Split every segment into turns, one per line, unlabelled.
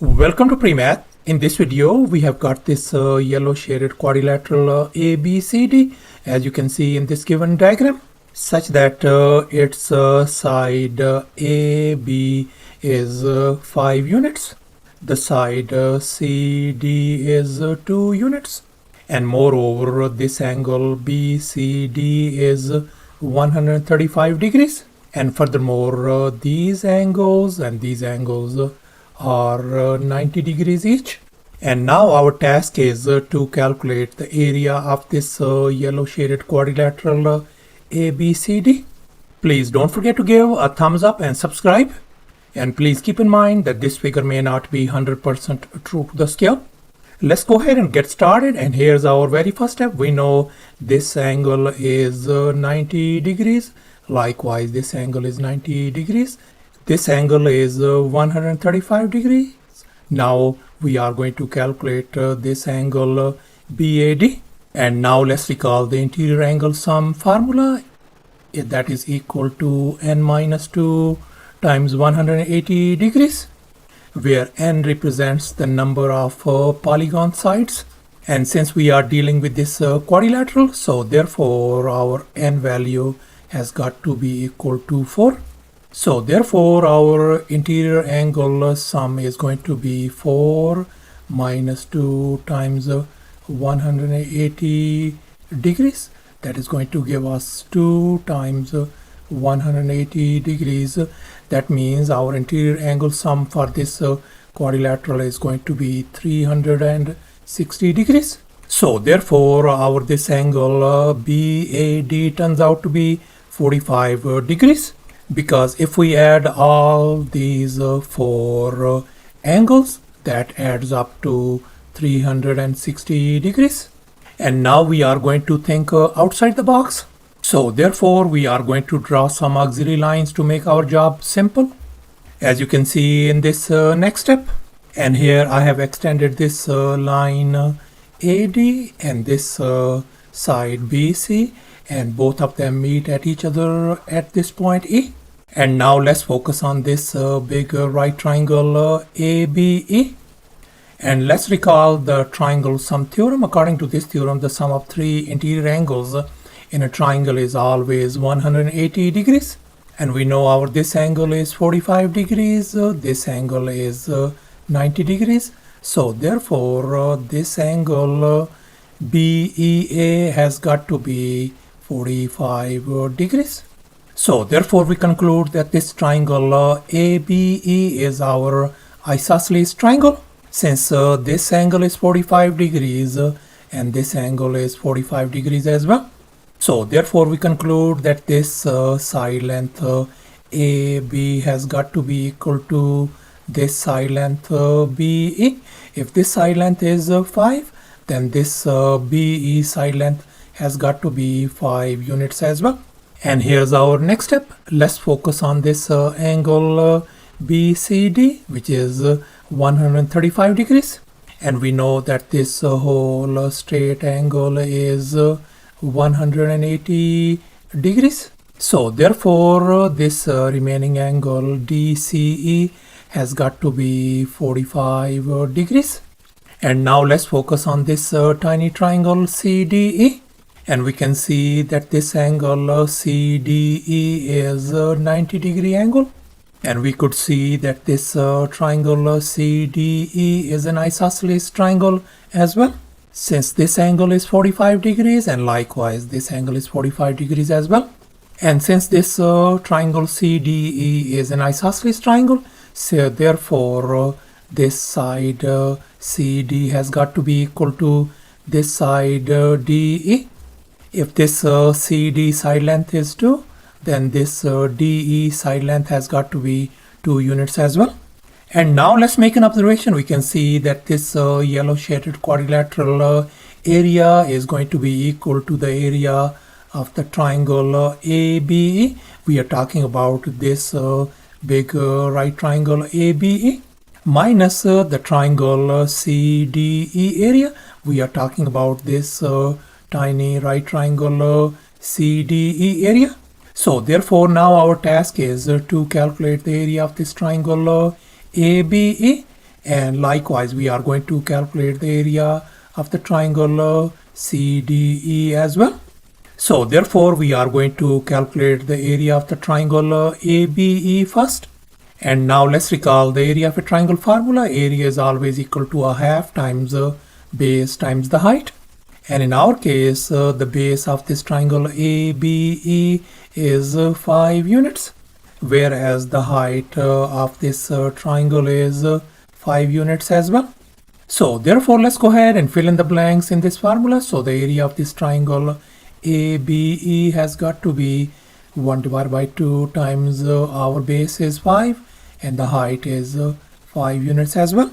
Welcome to PreMath. In this video, we have got this yellow shaded quadrilateral ABCD, as you can see in this given diagram, such that its side AB is 5 units, the side CD is 2 units, and moreover, this angle BCD is 135 degrees. And furthermore, these angles and these angles are 90 degrees each. And now our task is to calculate the area of this yellow shaded quadrilateral ABCD. Please don't forget to give a thumbs up and subscribe. And please keep in mind that this figure may not be 100% true to the scale. Let's go ahead and get started. And here's our very first step. We know this angle is 90 degrees. Likewise, this angle is 90 degrees. This angle is 135 degrees. Now we are going to calculate this angle BAD. And now let's recall the interior angle sum formula. That is equal to n minus 2 times 180 degrees, where n represents the number of polygon sides. And since we are dealing with this quadrilateral, so therefore our n value has got to be equal to 4. So therefore our interior angle sum is going to be 4 minus 2 times 180 degrees. That is going to give us 2 times 180 degrees. That means our interior angle sum for this quadrilateral is going to be 360 degrees. So therefore our this angle BAD turns out to be 45 degrees, because if we add all these 4 angles, that adds up to 360 degrees. And now we are going to think outside the box. So therefore we are going to draw some auxiliary lines to make our job simple, as you can see in this next step. And here I have extended this line AD and this side BC, and both of them meet at each other at this point E. And now let's focus on this big right triangle ABE. And let's recall the triangle sum theorem. According to this theorem, the sum of 3 interior angles in a triangle is always 180 degrees. And we know this angle is 45 degrees, this angle is 90 degrees. So therefore this angle BEA has got to be 45 degrees. So therefore we conclude that this triangle ABE is our isosceles triangle, since this angle is 45 degrees and this angle is 45 degrees as well. So therefore we conclude that this side length AB has got to be equal to this side length BE. If this side length is 5, then this BE side length has got to be 5 units as well. And here's our next step. Let's focus on this angle BCD, which is 135 degrees. And we know that this whole straight angle is 180 degrees. So therefore this remaining angle DCE has got to be 45 degrees. And now let's focus on this tiny triangle CDE. And we can see that this angle CDE is a 90 degree angle. And we could see that this triangle CDE is an isosceles triangle as well, since this angle is 45 degrees and likewise this angle is 45 degrees as well. And since this triangle CDE is an isosceles triangle, so therefore this side CD has got to be equal to this side DE. If this CD side length is 2, then this DE side length has got to be 2 units as well. And now let's make an observation. We can see that this yellow shaded quadrilateral area is going to be equal to the area of the triangle ABE. We are talking about this big right triangle ABE minus the triangle CDE area. We are talking about this tiny right triangle CDE area. So therefore now our task is to calculate the area of this triangle ABE. And likewise, we are going to calculate the area of the triangle CDE as well. So therefore, we are going to calculate the area of the triangle ABE first. And now let's recall the area of a triangle formula. Area is always equal to a half times base times the height. And in our case, the base of this triangle ABE is 5 units, whereas the height of this triangle is 5 units as well. So therefore, let's go ahead and fill in the blanks in this formula. So the area of this triangle ABE has got to be 1 divided by 2 times our base is 5 and the height is 5 units as well.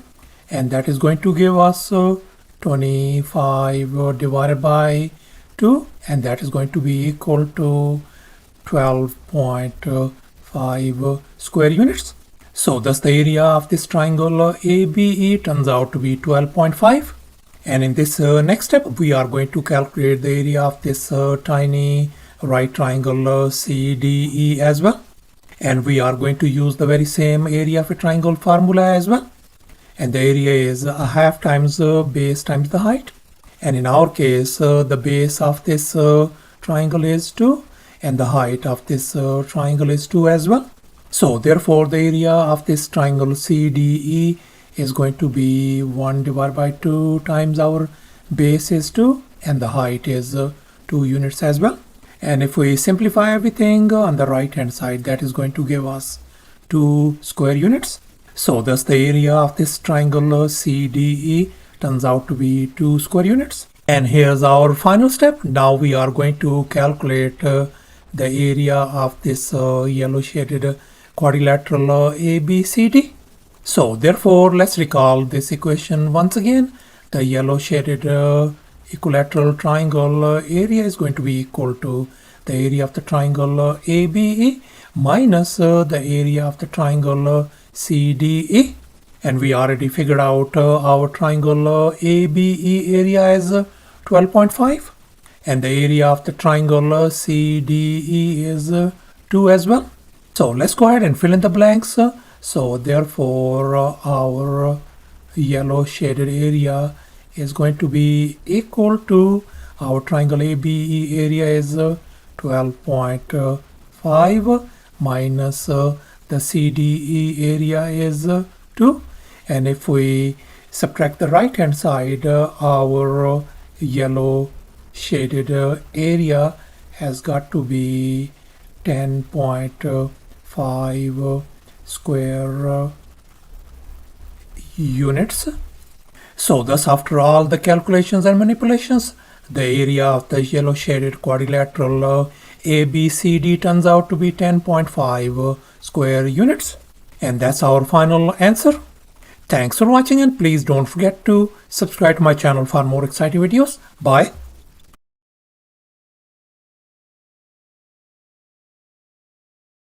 And that is going to give us 25 divided by 2, and that is going to be equal to 12.5 square units. So thus the area of this triangle ABE turns out to be 12.5. And in this next step, we are going to calculate the area of this tiny right triangle CDE as well. And we are going to use the very same area of a triangle formula as well. And the area is a half times base times the height. And in our case, the base of this triangle is 2 and the height of this triangle is 2 as well. So therefore, the area of this triangle CDE is going to be 1 divided by 2 times our base is 2 and the height is 2 units as well. And if we simplify everything on the right hand side, that is going to give us 2 square units. So thus the area of this triangle CDE turns out to be 2 square units. And here's our final step. Now we are going to calculate the area of this yellow shaded quadrilateral ABCD. So therefore, let's recall this equation once again. The yellow shaded equilateral triangle area is going to be equal to the area of the triangle ABE minus the area of the triangle CDE. And we already figured out our triangle ABE area is 12.5 and the area of the triangle CDE is 2 as well. So let's go ahead and fill in the blanks. So therefore, our yellow shaded area is going to be equal to our triangle ABE area is 12.5 minus the CDE area is 2. And if we subtract the right hand side, our yellow shaded area has got to be 10.5 square units. So thus, after all the calculations and manipulations, the area of the yellow shaded quadrilateral ABCD turns out to be 10.5 square units. And that's our final answer. Thanks for watching, and please don't forget to subscribe to my channel for more exciting videos. Bye.